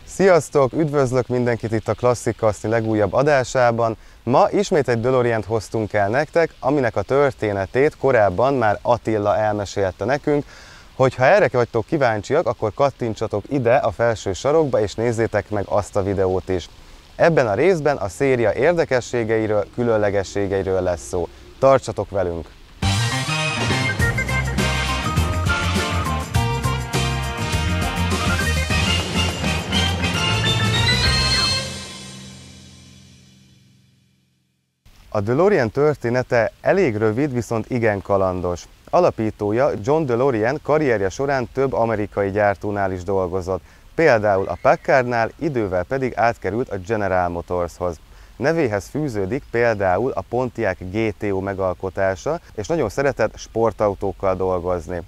Sziasztok! Üdvözlök mindenkit itt a Klasszik Kaszni legújabb adásában. Ma ismét egy DeLoreant hoztunk el nektek, aminek a történetét korábban már Attila elmesélte nekünk. Hogyha erre vagytok kíváncsiak, akkor kattintsatok ide a felső sarokba, és nézzétek meg azt a videót is. Ebben a részben a széria érdekességeiről, különlegességeiről lesz szó. Tartsatok velünk! A DeLorean története elég rövid, viszont igen kalandos. Alapítója John DeLorean karrierje során több amerikai gyártónál is dolgozott, például a Packardnál, idővel pedig átkerült a General Motorshoz. Nevéhez fűződik például a Pontiac GTO megalkotása, és nagyon szeretett sportautókkal dolgozni.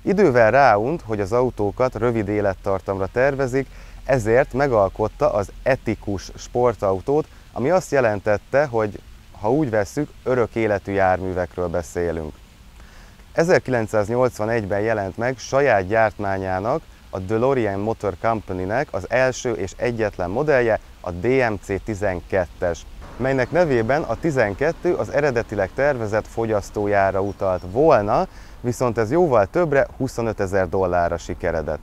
Idővel ráunt, hogy az autókat rövid élettartamra tervezik, ezért megalkotta az etikus sportautót, ami azt jelentette, hogy ha úgy vesszük, örök életű járművekről beszélünk. 1981-ben jelent meg saját gyártmányának, a DeLorean Motor Company-nek az első és egyetlen modellje, a DMC-12-es, melynek nevében a 12 az eredetileg tervezett fogyasztójára utalt volna, viszont ez jóval többre, $25,000 sikeredett.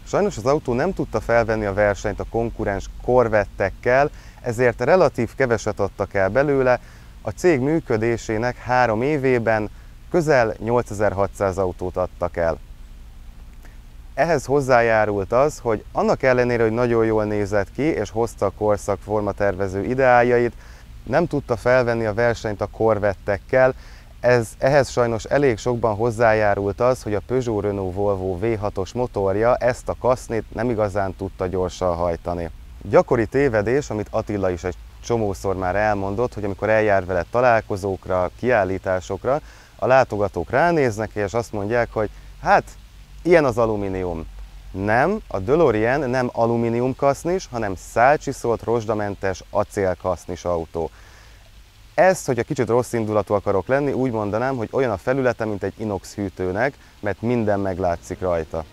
Sajnos az autó nem tudta felvenni a versenyt a konkurens Corvettekkel, ezért relatív keveset adtak el belőle. A cég működésének 3 évében közel 8600 autót adtak el. Ehhez hozzájárult az, hogy annak ellenére, hogy nagyon jól nézett ki és hozta a korszak formatervező ideájait, nem tudta felvenni a versenyt a Corvettekkel. Ehhez sajnos elég sokban hozzájárult az, hogy a Peugeot Renault Volvo V6-os motorja ezt a kasznit nem igazán tudta gyorsan hajtani. Gyakori tévedés, amit Attila is egy csomószor már elmondott, hogy amikor eljár vele találkozókra, kiállításokra, a látogatók ránéznek és azt mondják, hogy hát, ilyen az alumínium. Nem, a DeLorean nem alumínium kasznis, hanem szálcsiszolt, rozsdamentes acélkasznis autó. Ezt, hogyha kicsit rossz indulatú akarok lenni, úgy mondanám, hogy olyan a felülete, mint egy inox hűtőnek, mert minden meglátszik rajta.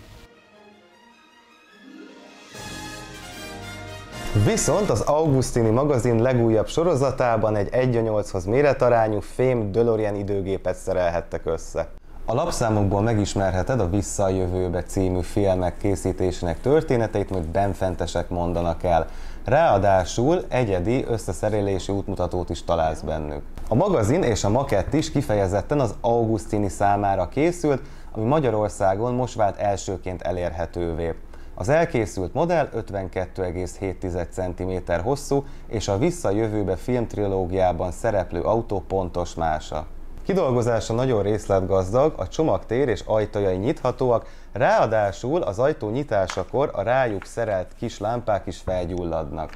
Viszont az Augustini magazin legújabb sorozatában egy 1:8-hoz méretarányú fém DeLorean időgépet szerelhettek össze. A lapszámokból megismerheted a Vissza a jövőbe című filmek készítésének történeteit, amit benfentesek mondanak el. Ráadásul egyedi összeszerelési útmutatót is találsz bennük. A magazin és a makett is kifejezetten az Augustini számára készült, ami Magyarországon most vált elsőként elérhetővé. Az elkészült modell 52,7 cm hosszú, és a Vissza a jövőbe filmtrilógiában szereplő autó pontos mása. Kidolgozása nagyon részletgazdag, a csomagtér és ajtajai nyithatóak, ráadásul az ajtó nyitásakor a rájuk szerelt kis lámpák is felgyulladnak.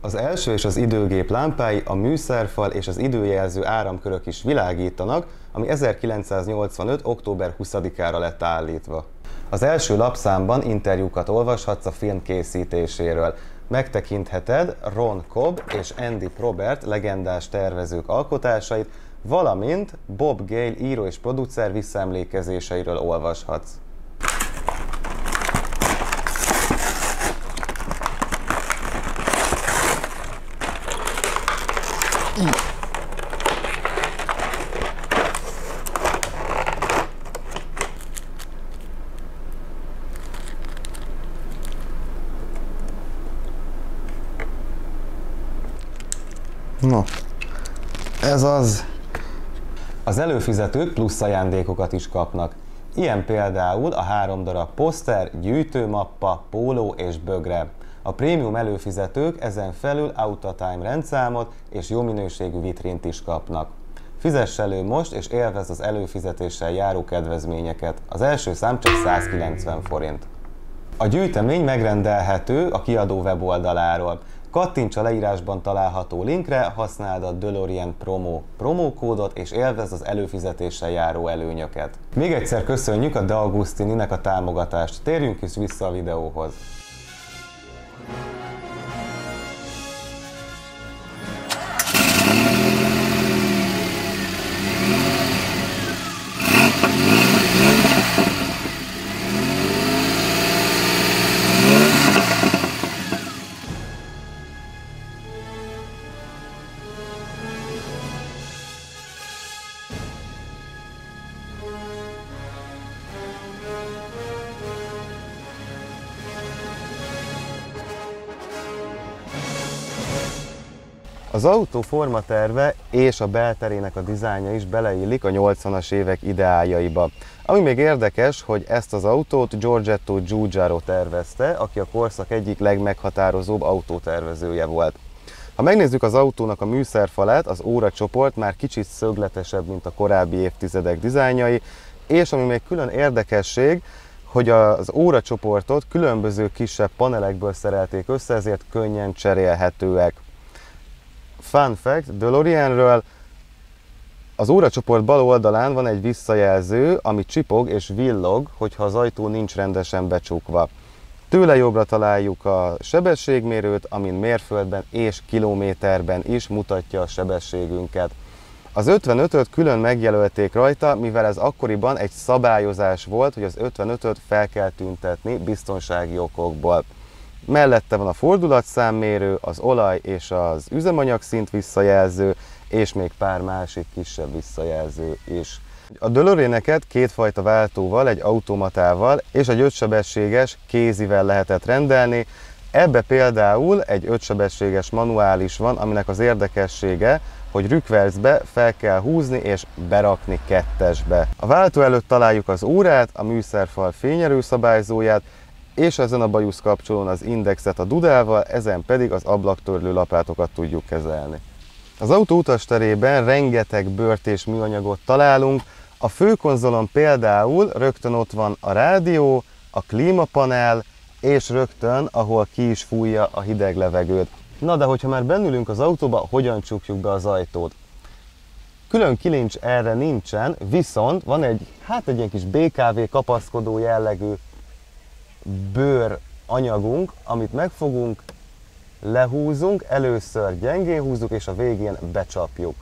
Az első és az időgép lámpái, a műszerfal és az időjelző áramkörök is világítanak, ami 1985. október 20-ára lett állítva. Az első lapszámban interjúkat olvashatsz a film készítéséről. Megtekintheted Ron Cobb és Andy Probert legendás tervezők alkotásait, valamint Bob Gale író és producer visszaemlékezéseiről olvashatsz. No, ez az. Az előfizetők plusz ajándékokat is kapnak. Ilyen például a 3 darab poszter, gyűjtőmappa, póló és bögre. A prémium előfizetők ezen felül Autotime rendszámot és jó minőségű vitrint is kapnak. Fizess elő most és élvezd az előfizetéssel járó kedvezményeket. Az első szám csak 190 forint. A gyűjtemény megrendelhető a kiadó weboldaláról. Kattints a leírásban található linkre, használd a DeLorean Promo promókódot és élvezd az előfizetéssel járó előnyöket. Még egyszer köszönjük a De Augustininek a támogatást. Térjünk is vissza a videóhoz. Az autó formaterve és a belterének a dizájnja is beleillik a 80-as évek ideájaiba. Ami még érdekes, hogy ezt az autót Giorgetto Giugiaro tervezte, aki a korszak egyik legmeghatározóbb autótervezője volt. Ha megnézzük az autónak a műszerfalát, az óracsoport már kicsit szögletesebb, mint a korábbi évtizedek dizájnjai, és ami még külön érdekesség, hogy az óracsoportot különböző kisebb panelekből szerelték össze, ezért könnyen cserélhetőek. Fun fact DeLoreanről: az óracsoport bal oldalán van egy visszajelző, ami csipog és villog, hogyha az ajtó nincs rendesen becsukva. Tőle jobbra találjuk a sebességmérőt, amin mérföldben és kilométerben is mutatja a sebességünket. Az 55-öt külön megjelölték rajta, mivel ez akkoriban egy szabályozás volt, hogy az 55-öt fel kell tüntetni biztonsági okokból. Mellette van a fordulatszámmérő, az olaj és az üzemanyagszint visszajelző, és még pár másik kisebb visszajelző is. A DeLoreaneket kétfajta váltóval, egy automatával és egy 5-sebességes kézivel lehetett rendelni. Ebbe például egy 5-sebességes manuál is van, aminek az érdekessége, hogy rükvercbe fel kell húzni és berakni 2-esbe. A váltó előtt találjuk az órát, a műszerfal fényerőszabályzóját, és ezen a bajusz kapcsolón az indexet a dudával, ezen pedig az ablaktörlő lapátokat tudjuk kezelni. Az autó utasterében rengeteg bőrt és műanyagot találunk, a főkonzolon például rögtön ott van a rádió, a klímapanel, és rögtön, ahol ki is fújja a hideg levegőt. Na de hogyha már bennülünk az autóba, hogyan csukjuk be az ajtót? Külön kilincs erre nincsen, viszont van egy ilyen kis BKV kapaszkodó jellegű bőr anyagunk, amit megfogunk, lehúzunk, először gyengén húzzuk, és a végén becsapjuk.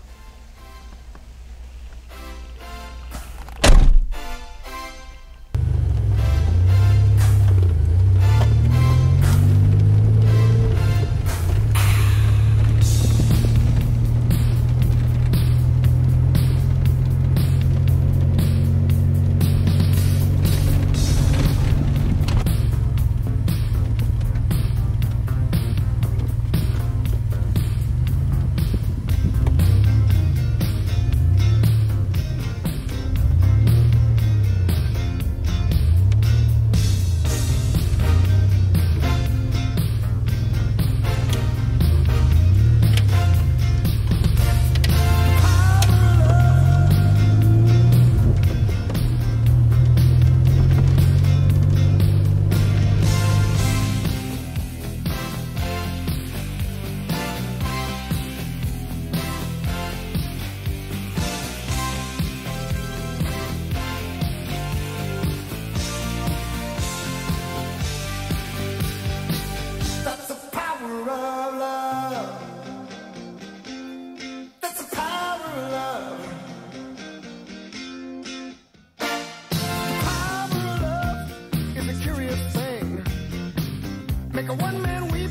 Make a one man weep,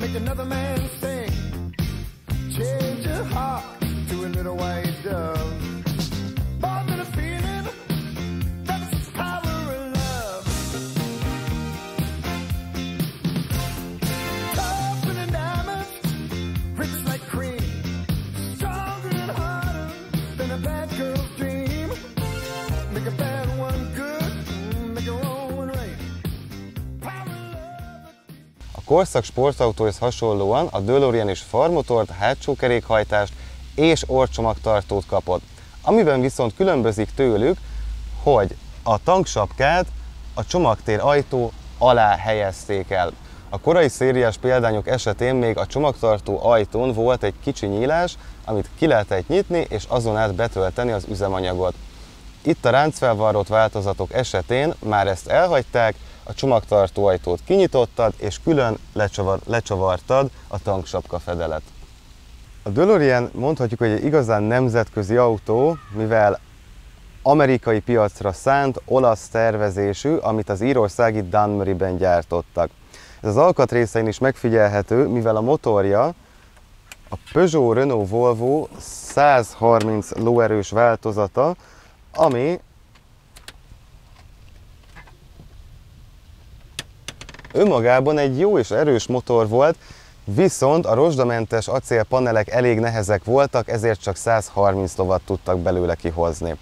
make another man sing. Change your heart to a little white dove. Born with a feeling, that's the power of love. Tougher than diamonds, rich like cream. korszak sportautóhoz hasonlóan a DeLorean is farmotort, hátsó kerékhajtást és orrcsomagtartót kapott. Amiben viszont különbözik tőlük, hogy a tanksapkát a csomagtér ajtó alá helyezték el. A korai szériás példányok esetén még a csomagtartó ajtón volt egy kicsi nyílás, amit ki lehetett nyitni és azon át betölteni az üzemanyagot. Itt a ráncfelvarrott változatok esetén már ezt elhagyták, a csomagtartó ajtót kinyitottad és külön lecsavartad a tanksapka fedelet. A DeLorean mondhatjuk, hogy egy igazán nemzetközi autó, mivel amerikai piacra szánt, olasz tervezésű, amit az írországi Dunmurryben gyártottak. Ez az alkatrészein is megfigyelhető, mivel a motorja a Peugeot Renault Volvo 130 lóerős változata, ami önmagában egy jó és erős motor volt, viszont a rozsdamentes acélpanelek elég nehezek voltak, ezért csak 130 lovat tudtak belőle kihozni.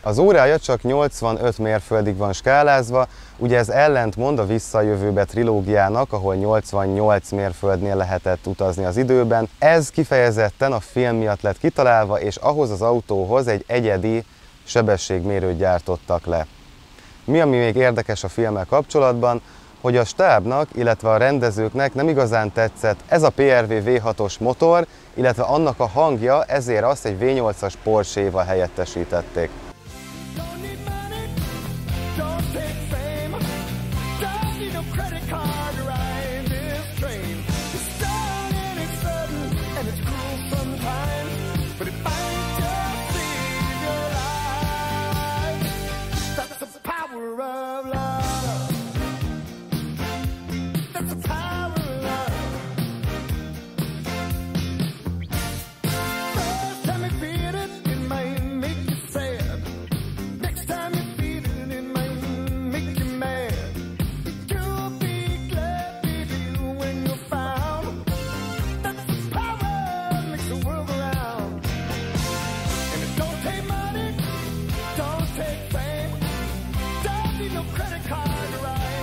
Az órája csak 85 mérföldig van skálázva, ugye ez ellentmond a Vissza a jövőbe trilógiának, ahol 88 mérföldnél lehetett utazni az időben. Ez kifejezetten a film miatt lett kitalálva, és ahhoz az autóhoz egy egyedi sebességmérőt gyártottak le. Mi, ami még érdekes a filmmel kapcsolatban, hogy a stábnak, illetve a rendezőknek nem igazán tetszett ez a PRV V6-os motor, illetve annak a hangja, ezért azt egy V8-as Porsche-val helyettesítették.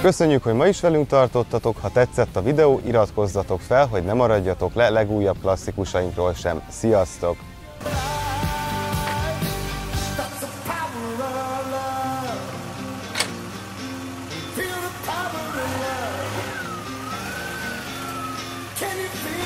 Köszönjük, hogy ma is velünk tartottatok, ha tetszett a videó, iratkozzatok fel, hogy ne maradjatok le legújabb klasszikusainkról sem. Sziasztok! Can you feel